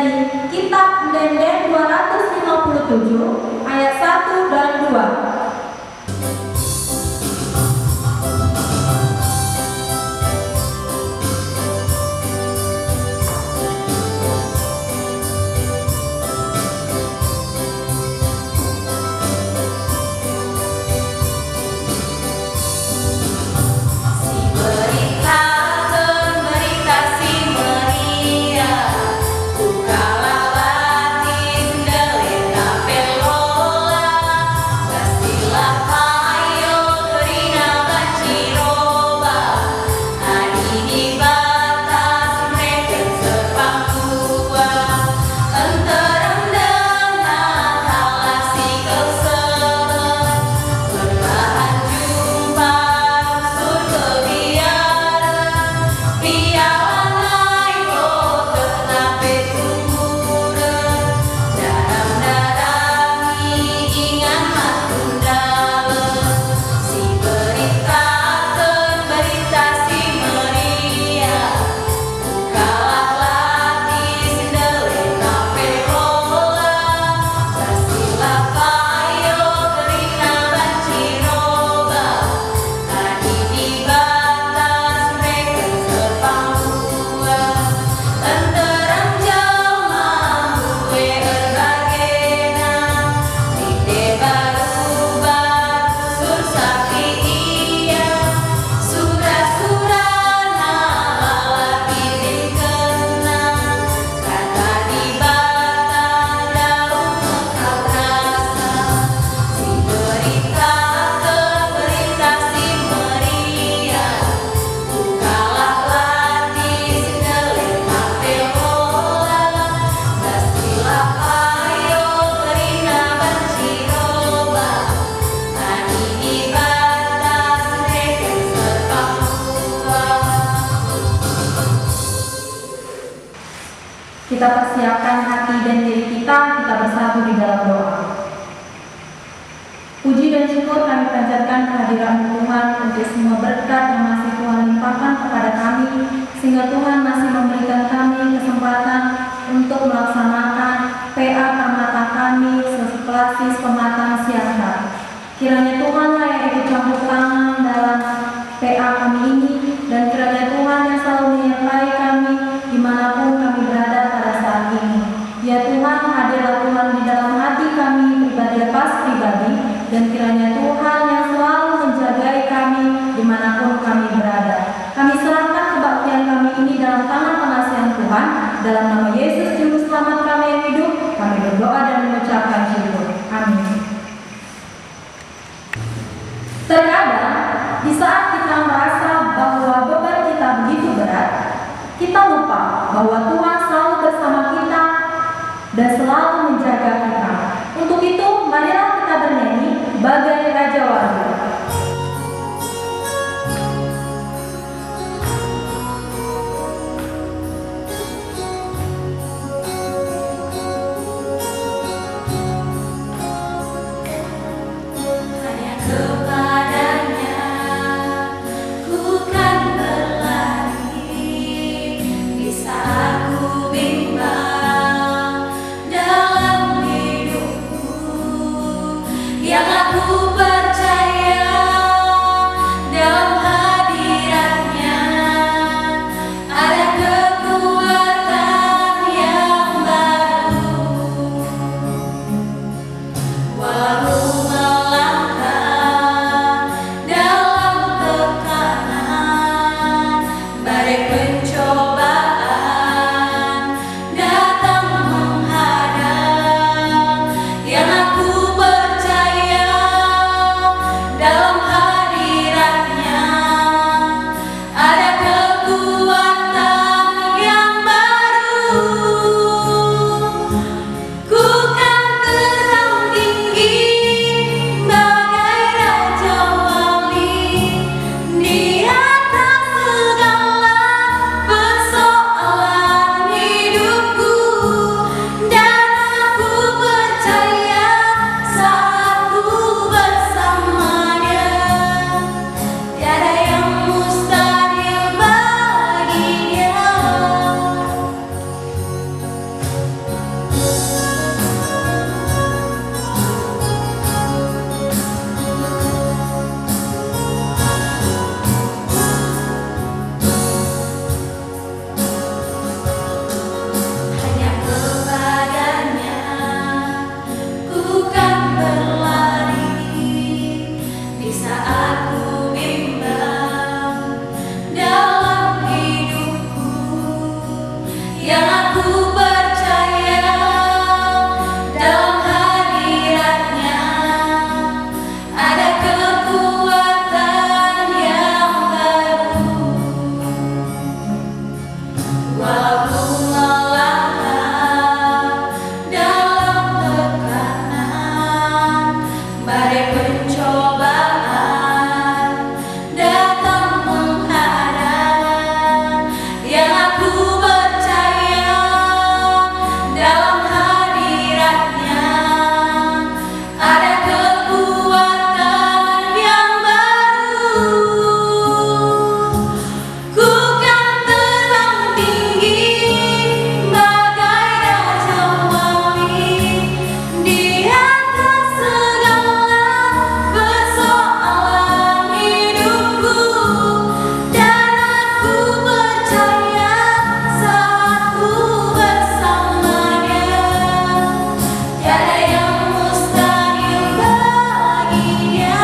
dari Kitab Dendeng 257 ayat 1 dan 2. Kita persiapkan hati dan diri kita bersatu di dalam doa. Puji dan syukur kami panjatkan kehadiran Tuhan untuk semua berkat yang masih Tuhan limpahkan kepada kami, sehingga Tuhan masih memberikan kami kesempatan untuk melaksanakan PA Tamatan kami setelah pematang siang hari. Kiranya Tuhanlah yang ikut campur tangan dalam PA kami ini, dan kiranya Tuhan yang selalu menyertai kami dimanapun kami berada pada saat ini. Ya Tuhan, hadirlah Tuhan di dalam hati kami pribadi lepas pribadi, dan kiranya Tuhan yang selalu menjagai kami dimanapun kami berada. Kami serahkan kebaktian kami ini dalam tangan pengasihan Tuhan, dalam nama Yesus Juru Selamat kami yang hidup, kami berdoa dan mengucapkan syukur. Amin. Terkadang di saat kita merasa bahwa beban kita begitu berat, kita lupa bahwa Tuhan selalu bersama kita dan selalu menjaga kita. Untuk itu, marilah kita bernyanyi bagai Raja Wali. Ku kan berlari di saat ku Walaupun melangkah dalam tekanan, badai pencobaan datang menghadang, yang aku percaya dalam hadiratnya ada kekuatan yang baru. Ku kan terbang tinggi bagai raja wali di atas segala persoalan hidupku, dan aku percaya saat ku bersamanya tiada yang mustahil baginya.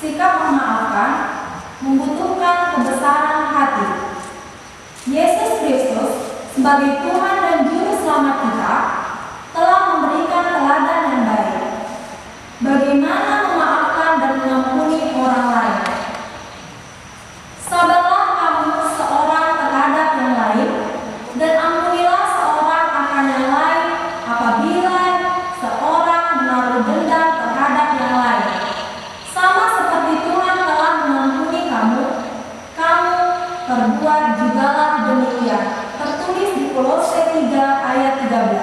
Sikap memaafkan membutuhkan kebesaran hati. Yesus Kristus sebagai Tuhan dan Juru Selamat kita telah memberikan teladan yang baik. Bagaimana memaafkan dan mengampuni orang lain. Sabarlah kamu seorang terhadap yang lain, dan ampunilah seorang akan yang lain apabila seorang menaruh dendam terhadap yang lain. Sama seperti Tuhan telah mengampuni kamu, kamu perbuat jugalah demikian. Tertulis di Kolose 3 ayat 13.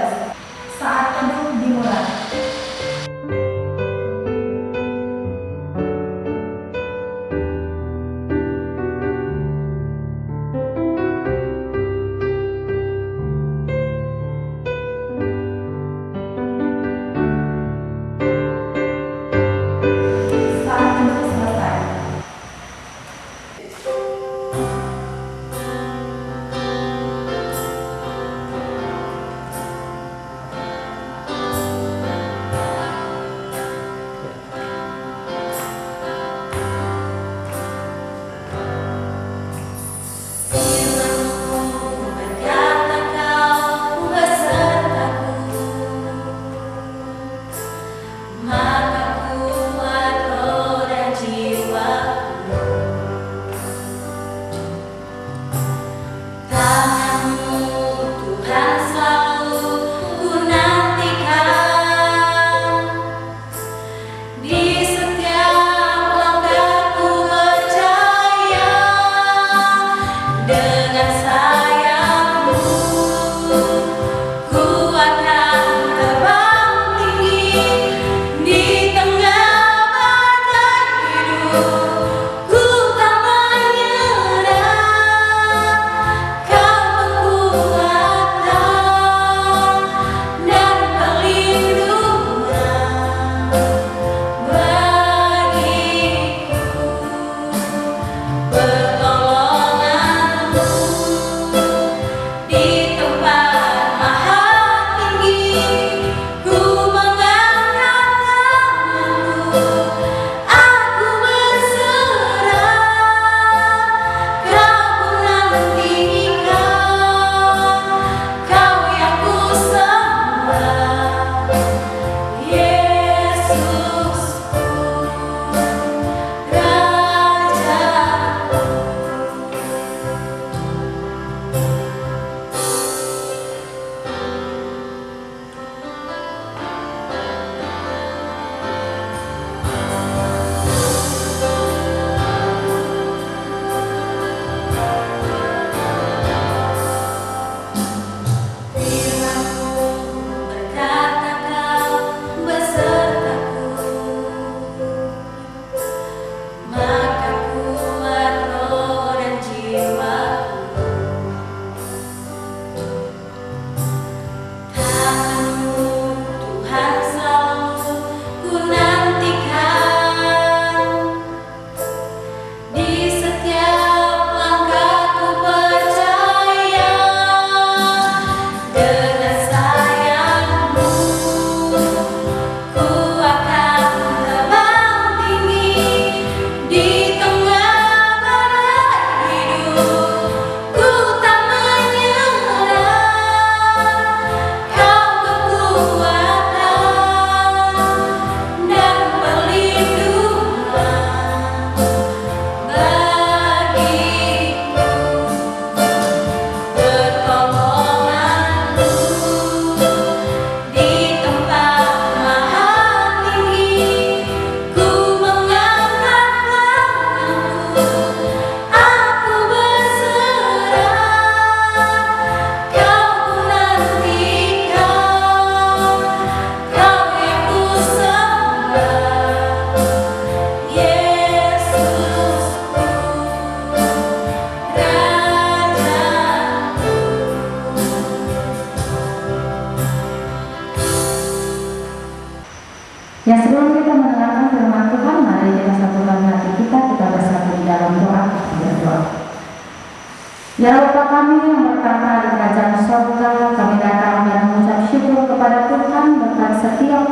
kami yang bertata di kerajaan surga, kami datang dan mengucap syukur kepada Tuhan berkat setiap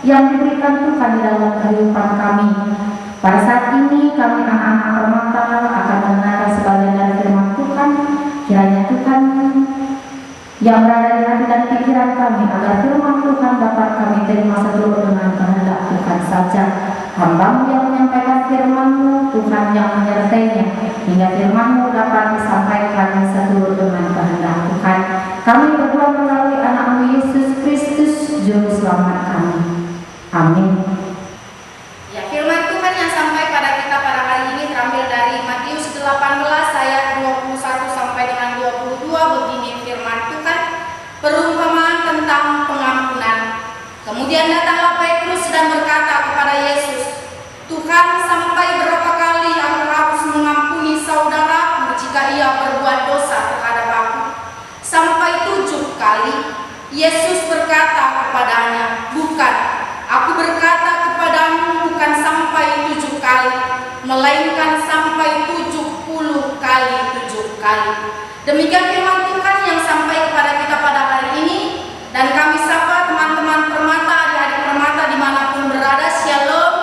yang diberikan Tuhan di dalam kehidupan kami. Pada saat ini kami anak-anak permata akan mendengarkan sebagian dari firman Tuhan. Kiranya Tuhan yang berada di hati dan pikiran kami, agar firman Tuhan dapat kami terima seturut dengan kehendak Tuhan saja. Hamba-Mu yang menyampaikan firman-Mu, Tuhan yang menyertainya, hingga firman-Mu dapat disampaikan seturut dengan kehendak Tuhan. Kami berdoa melalui anak-Mu Yesus Kristus, Juru Selamat kami. Amin. Ya, firman Tuhan yang sampai pada kita pada hari ini terambil dari Matius 18 ayat 21 sampai dengan 22. Begini firman Tuhan, perumpamaan tentang pengampunan. Kemudian datanglah Petrus dan berkata kepada Yesus, Tuhan, sampai berapa kali aku harus mengampuni saudaraku jika ia berbuat dosa terhadap aku? Sampai 7 kali? Yesus berkata kepadanya, bukan, aku berkata kepadamu bukan sampai 7 kali, melainkan sampai 70 kali 7 kali. Demikian firman Tuhan yang sampai kepada kita pada hari ini. Dan kami sapa teman-teman permata, adik-adik permata dimanapun berada, shalom.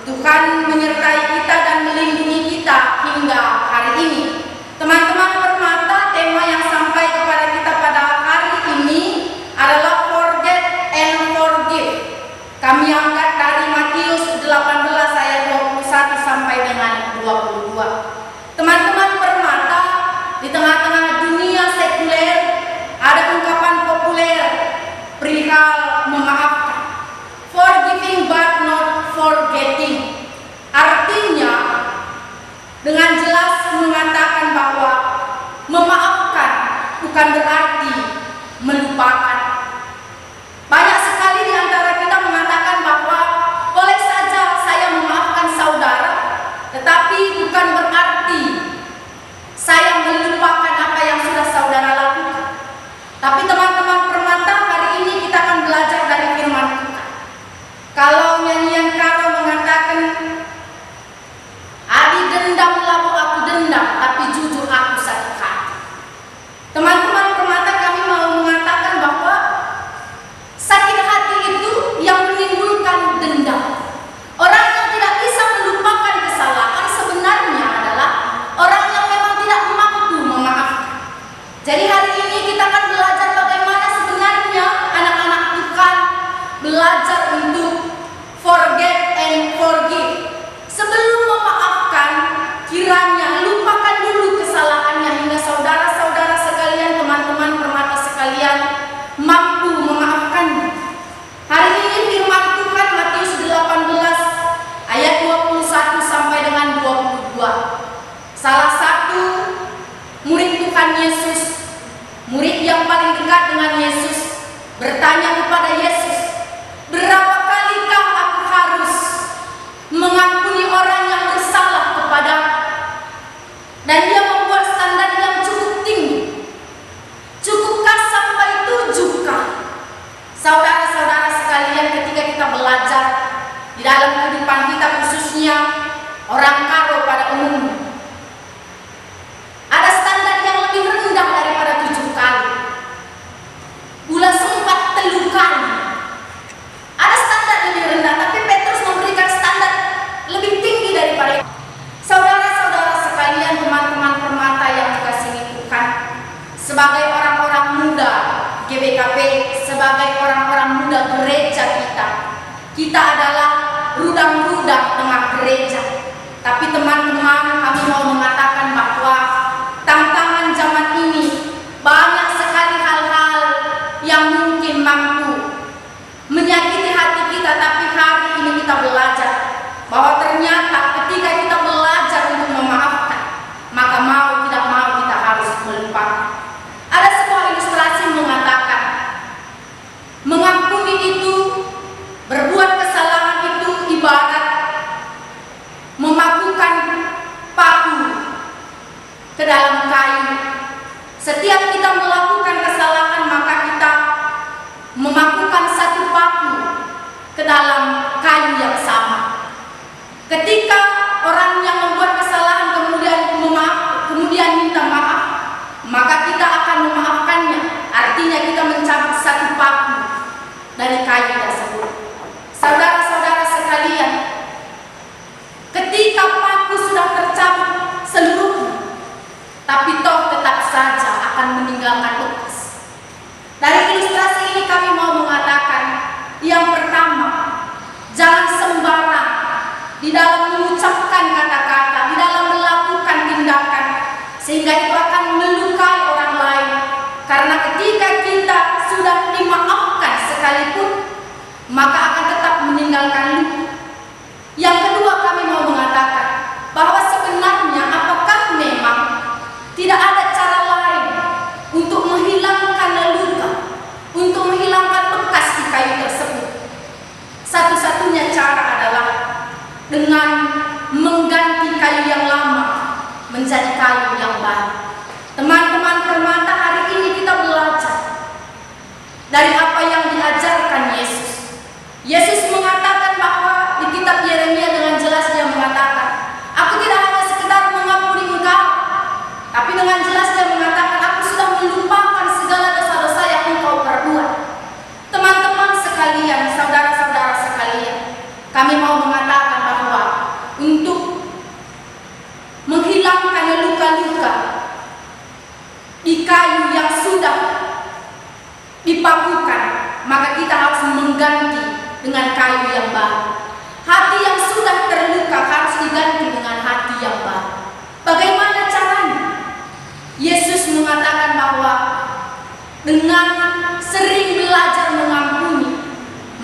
Tuhan menyertai kita dan melindungi kita hingga hari ini. Teman-teman permata, tema yang sampai kepada kita pada hari ini adalah forget and forgive. Kami angkat dari Matius 18 ayat 21 sampai dengan 22. Teman-teman permata, di tengah-tengah dunia sekuler ada ungkapan populer perihal memaafkan, forgiving but not forgetting. Artinya dengan jelas mengatakan bahwa memaafkan bukan berarti melupakan. Banyak sekali di antara kita mengatakan bahwa boleh saja saya memaafkan saudara, tetapi bukan berarti saya melupakan apa yang sudah saudara lakukan. Tapi teman-teman permata, hari ini kita akan belajar dari firman Tuhan. Kalau nyanyian Karo mengatakan, Adi dendam lalu aku dendam, tapi jujur aku sakit hati. Teman-teman permata, kami mau mengatakan bahwa sakit hati itu yang menimbulkan dendam. Orang yang tidak bisa melupakan kesalahan sebenarnya adalah orang yang memang tidak mampu memaafkan. Jadi hari ini kita akan belajar bagaimana sebenarnya anak-anak Tuhan belajar untuk forget and forgive. Sebelum memaafkan, kiranya lupakan dulu kesalahannya hingga saudara-saudara sekalian, teman-teman permata sekalian mampu memaafkannya. Hari ini firman Tuhan Matius 18 ayat 21 sampai dengan 22. Salah satu murid Tuhan Yesus, murid yang paling dekat dengan Yesus, bertanya kepada Yesus, berapa kalikah aku harus mengampuni orang yang bersalah kepadaku? Dan dia membuat standar yang cukup tinggi. Cukupkah sampai 7 kali? Saudara-saudara sekalian, ketika kita belajar di dalam kehidupan kita, khususnya orang Karo pada umumnya, ada standar yang lebih rendah daripada 7 kali. Gula sempat 3 kali. Ada standar lebih rendah, tapi Petrus memberikan standar lebih tinggi daripada itu. Saudara-saudara sekalian, teman-teman permata yang dikasihi Tuhan, sebagai orang-orang muda GBKP, sebagai orang-orang muda gereja kita adalah rudang-rudang tengah gereja. Tapi teman-teman, kami mau mengatakan bahwa tantangan zaman ini banyak sekali hal-hal yang mungkin mampu menyakiti hati kita. Tapi hari ini kita belajar bahwa ternyata ketika kita belajar untuk memaafkan, maka mau tidak mau kita harus melupakan. Ada sebuah ilustrasi mengatakan, mengampuni itu, berbuat kesalahan itu ibarat memakukan paku ke dalam kayu. Setiap kita melakukan kesalahan, maka kita memakukan satu paku ke dalam kayu yang sama. Ketika orang yang membuat kesalahan kemudian minta maaf, maka dalam mengucapkan kata-kata, di dalam melakukan tindakan, sehingga itu akan melukai orang lain. Karena ketika kita sudah dimaafkan sekalipun, maka akan tetap meninggalkan luka. Yang kedua, kami mau mengatakan bahwa sebenarnya apakah memang tidak ada cara lain untuk menghilangkan luka, untuk menghilangkan bekas di kayu tersebut? Satu-satunya cara adalah dengan mengganti kayu yang lama menjadi kayu yang baru. Teman-teman permata, hari ini kita belajar dari apa yang diajarkan Yesus. Yesus mengatakan bahwa di kitab Yeremia dengan jelas dia mengatakan, aku tidak hanya sekedar mengampuni engkau, tapi dengan jelas dia mengatakan, aku sudah melupakan segala dosa-dosa yang engkau perbuat. Teman-teman sekalian, saudara-saudara sekalian, kami mau mengatakan bahwa untuk menghilangkan luka-luka di kayu yang sudah dipakukan, maka kita harus mengganti dengan kayu yang baru. Hati yang sudah terluka harus diganti dengan hati yang baru. Bagaimana caranya? Yesus mengatakan bahwa dengan sering belajar mengampuni,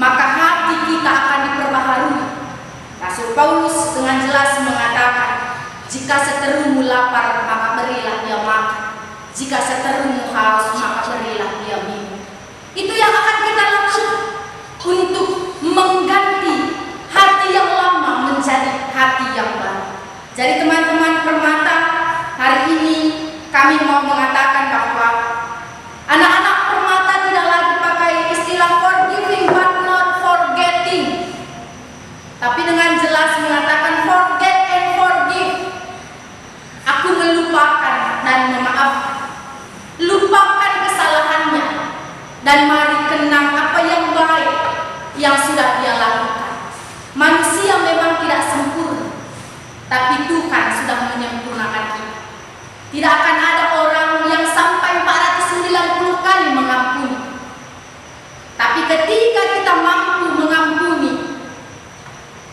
maka hati kita akan diperbaharui. Rasul Paulus dengan jelas mengatakan, jika seterumu lapar, maka berilah dia makan. Jika seterumu haus, maka berilah dia minum. Itu yang akan kita lakukan untuk mengganti hati yang lama menjadi hati yang baru. Jadi teman-teman permata, hari ini kami mau mengatakan bahwa anak-anak permata tidak lagi pakai istilah forgiving but not forgetting, tapi dengan jelas mengatakan forget and forgive. Aku melupakan dan memaafkan. Lupakan kesalahannya dan mari kenang apa yang baik yang sudah dia lakukan. Manusia memang tidak sempurna, tapi Tuhan sudah menyempurnakan kita. Tidak akan ada orang yang sampai 490 kali mengampuni. Tapi ketika kita mampu mengampuni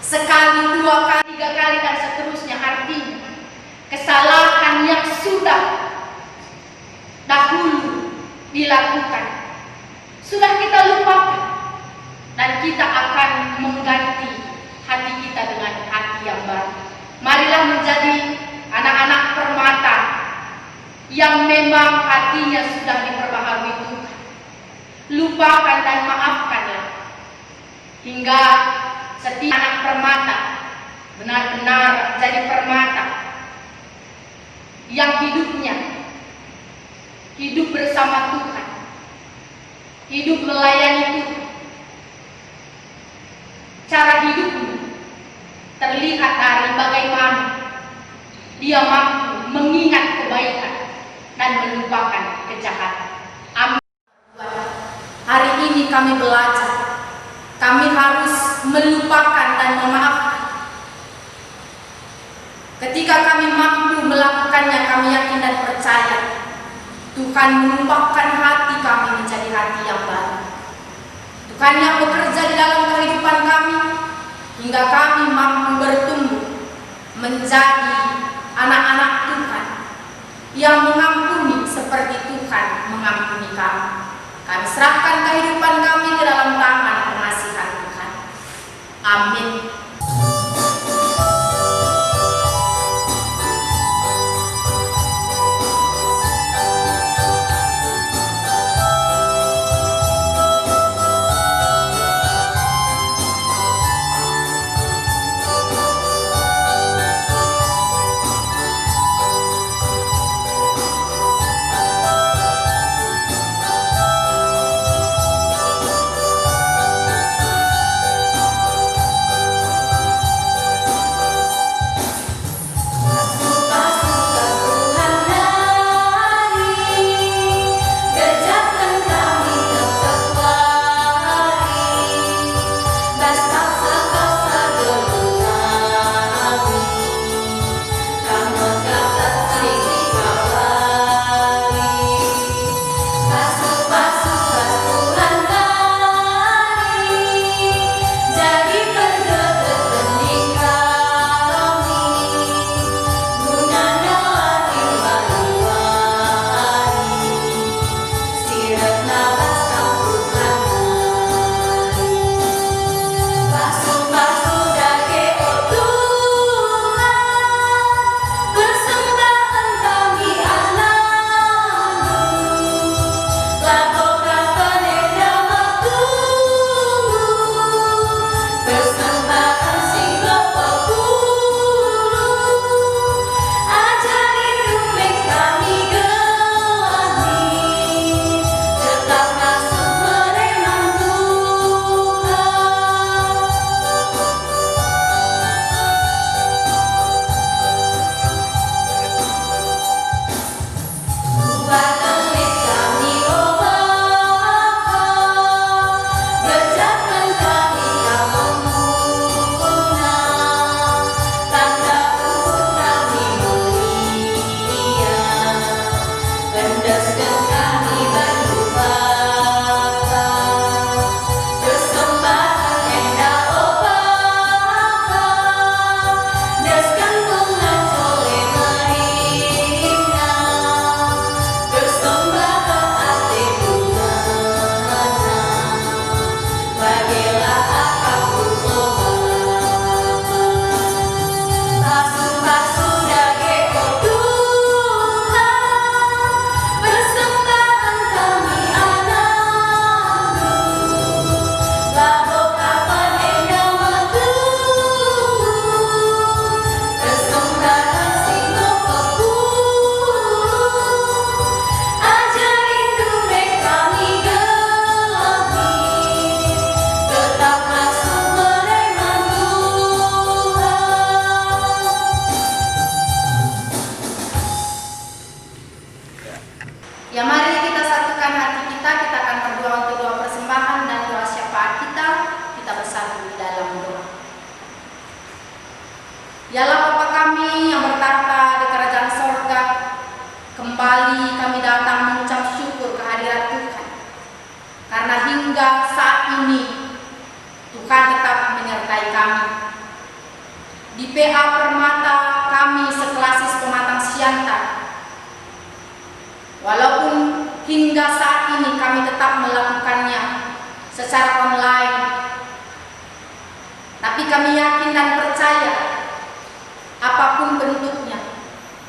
sekali, 2 kali, 3 kali dan seterusnya, artinya kesalahan yang sudah dahulu dilakukan sudah kita lupakan, dan kita akan mengganti hati kita dengan hati yang baru. Marilah menjadi anak-anak permata yang memang hatinya sudah diperbaharui Tuhan. Lupakan dan maafkanlah, hingga setiap anak permata benar-benar jadi permata yang hidupnya hidup bersama Tuhan, hidup melayani Tuhan. Cara hidupmu terlihat dari bagaimana dia mampu mengingat kebaikan dan melupakan kejahatan. Amin. Hari ini kami belajar, kami harus melupakan dan memaafkan. Ketika kami mampu melakukannya, kami yakin dan percaya Tuhan menumpahkan hati kami menjadi hati yang baru. Tuhan yang bekerja di dalam kehidupan kami hingga kami mampu bertumbuh menjadi anak-anak Tuhan yang mengampuni seperti Tuhan mengampuni kami. Kami serahkan kehidupan kami ke dalam tangan pengasihan Tuhan. Amin. Yalah Bapa kami yang bertahta di kerajaan sorga, kembali kami datang mengucap syukur kehadirat Tuhan. Karena hingga saat ini Tuhan tetap menyertai kami. Di PA Permata kami seklasis pematang siantar. Walaupun hingga saat ini kami tetap melakukannya secara online, tapi kami yakin dan percaya apapun bentuknya,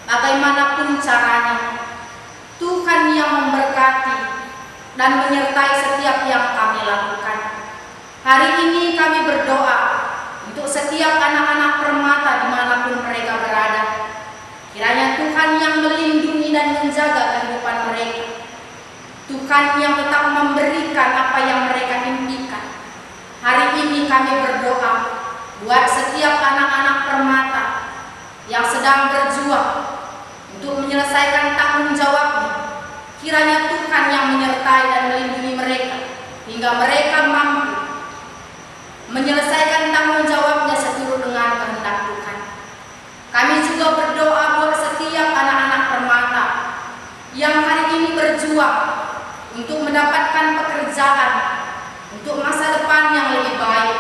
bagaimanapun caranya, Tuhan yang memberkati dan menyertai setiap yang kami lakukan. Hari ini kami berdoa untuk setiap anak-anak Permata dimanapun mereka berada. Kiranya Tuhan yang melindungi dan menjaga kehidupan mereka. Tuhan yang tetap memberikan apa yang mereka impikan. Hari ini kami berdoa buat setiap anak-anak Permata yang sedang berjuang untuk menyelesaikan tanggung jawabnya. Kiranya Tuhan yang menyertai dan melindungi mereka hingga mereka mampu menyelesaikan tanggung jawabnya seturut dengan kehendak Tuhan. Kami juga berdoa buat setiap anak-anak Permata yang hari ini berjuang untuk mendapatkan pekerjaan, untuk masa depan yang lebih baik.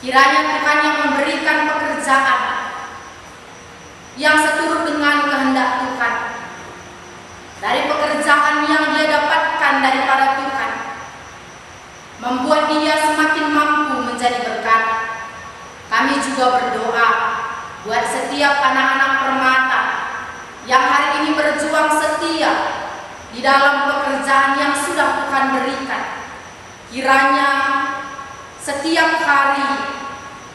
Kiranya Tuhan yang memberikan pekerjaan yang seturut dengan kehendak Tuhan. Dari pekerjaan yang dia dapatkan daripada Tuhan, membuat dia semakin mampu menjadi berkat. Kami juga berdoa buat setiap anak-anak Permata yang hari ini berjuang setia di dalam pekerjaan yang sudah Tuhan berikan. Kiranya setiap hari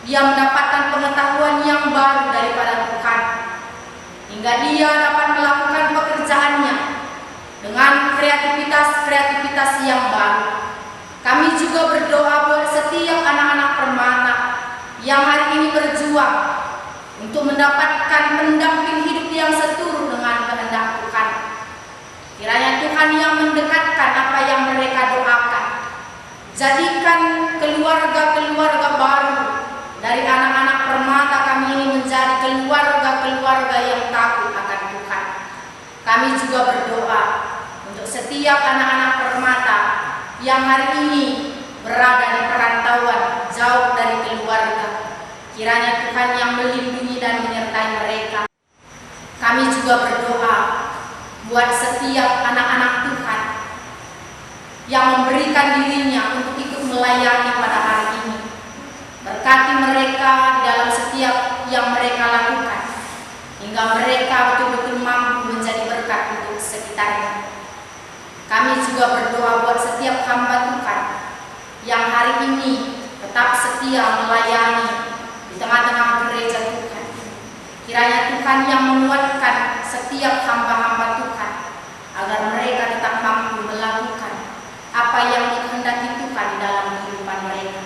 dia mendapatkan pengetahuan yang baru daripada Tuhan, hingga dia dapat melakukan pekerjaannya dengan kreativitas yang baru. Kami juga berdoa buat setiap anak-anak Permata yang hari ini berjuang untuk mendapatkan pendamping hidup yang seturut dengan kehendak Tuhan. Kiranya Tuhan yang mendekatkan apa yang mereka doakan. Jadikan keluarga-keluarga baru dari anak-anak Permata kami ini menjadi keluarga-keluarga yang takut akan Tuhan. Kami juga berdoa untuk setiap anak-anak Permata yang hari ini berada di perantauan jauh dari keluarga. Kiranya Tuhan yang melindungi dan menyertai mereka. Kami juga berdoa buat setiap anak-anak Tuhan yang memberikan dirinya untuk ikut melayani pada hari ini. Berkati mereka di dalam setiap yang mereka lakukan, hingga mereka betul-betul mampu menjadi berkat untuk sekitarnya. Kami juga berdoa buat setiap hamba Tuhan yang hari ini tetap setia melayani di tengah-tengah gereja Tuhan. Kiranya Tuhan yang menguatkan setiap hamba-hamba Tuhan agar mereka tetap mampu melakukan apa yang dikehendaki Tuhan di dalam kehidupan mereka.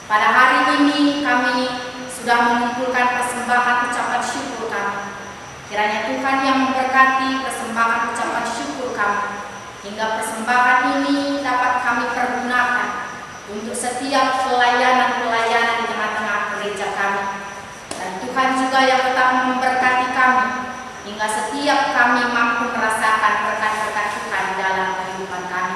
Pada hari ini kami sudah mengumpulkan persembahan ucapan syukur kami. Kiranya Tuhan yang memberkati persembahan ucapan syukur kami, hingga persembahan ini dapat kami pergunakan untuk setiap pelayanan-pelayanan di tengah-tengah gereja kami. Dan Tuhan juga yang tetap memberkati kami hingga setiap kami mampu merasakan berkat-berkat Tuhan di dalam kehidupan kami.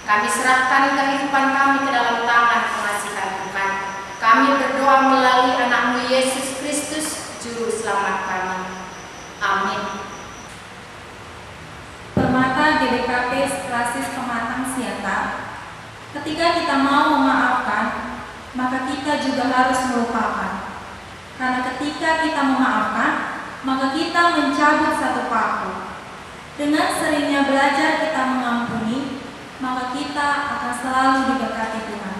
Kami serahkan kehidupan kami ke dalam tangan pengasihan Tuhan. Kami berdoa melalui anak-Mu Yesus Kristus, Juru Selamat kami. Amin. Permata GBKP Seklasis Pematang Siantar. Ketika kita mau memaafkan, maka kita juga harus melupakan. Karena ketika kita memaafkan, maka kita mencabut satu paku. Dengan seringnya belajar kita mengampuni, maka kita akan selalu diberkati Tuhan.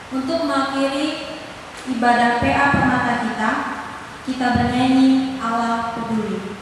Untuk mengakhiri ibadah PA Permata kita bernyanyi Allah Peduli.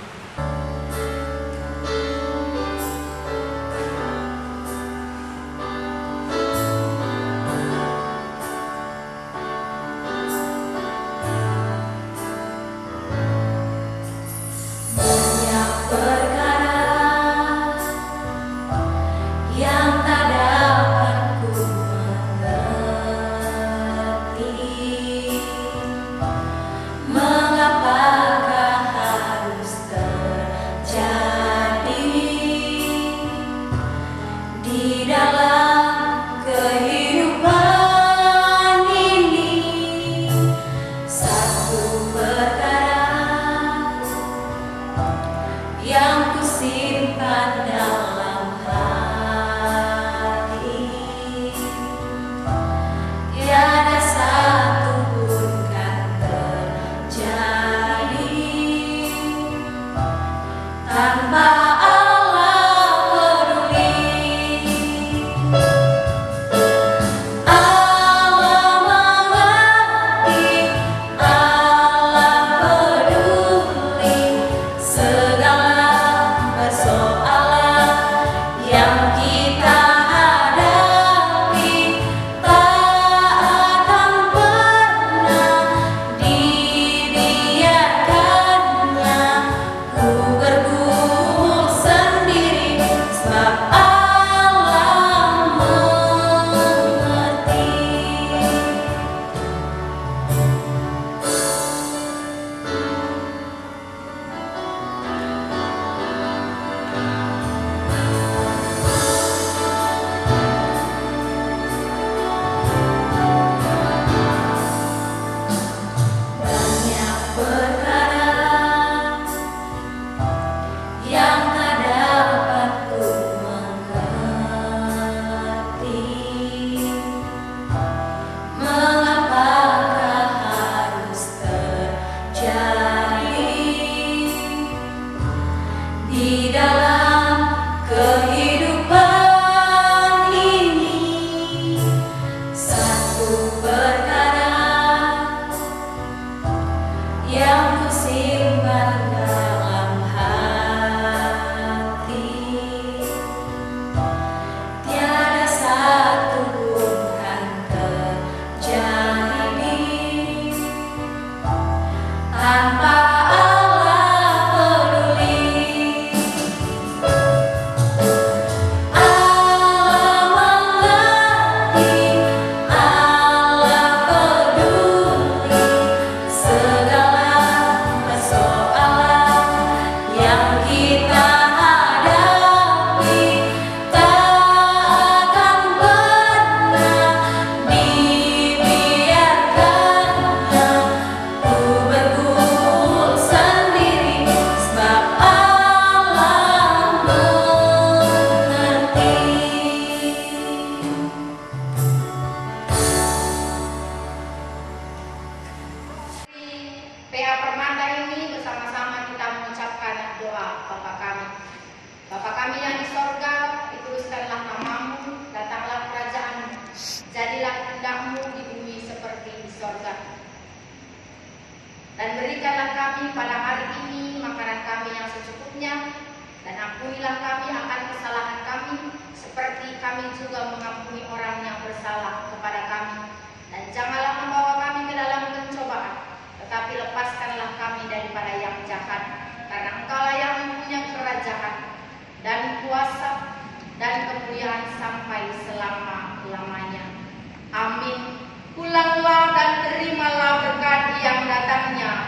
simpan dalam hati. Tiada satu pun kan terjadi tanpa Allah peduli. Allah mengerti, Allah peduli segala persoalan yang kita hadapi. Tak akan pernah dibiarkannya ku bergumul sendiri, sebab Allah mengerti. PA Permata ini bersama-sama kita mengucapkan doa Bapa kami. Bapa kami yang di sorga, dikuduskanlah namamu, datanglah kerajaanmu, jadilah kehendakmu di bumi seperti di sorga. Dan berikanlah kami pada hari ini makanan kami yang secukupnya, dan ampunilah kami akan kesalahan kami, seperti kami juga mengampuni orang yang bersalah kepada kami. Dan janganlah membawa kami ke dalam pencobaan, tetapi lepaskanlah kami daripada yang jahat, karena Engkaulah yang mempunyai kerajaan dan kuasa dan kemuliaan sampai selama-lamanya. Amin. Pulanglah dan terimalah berkat yang datangnya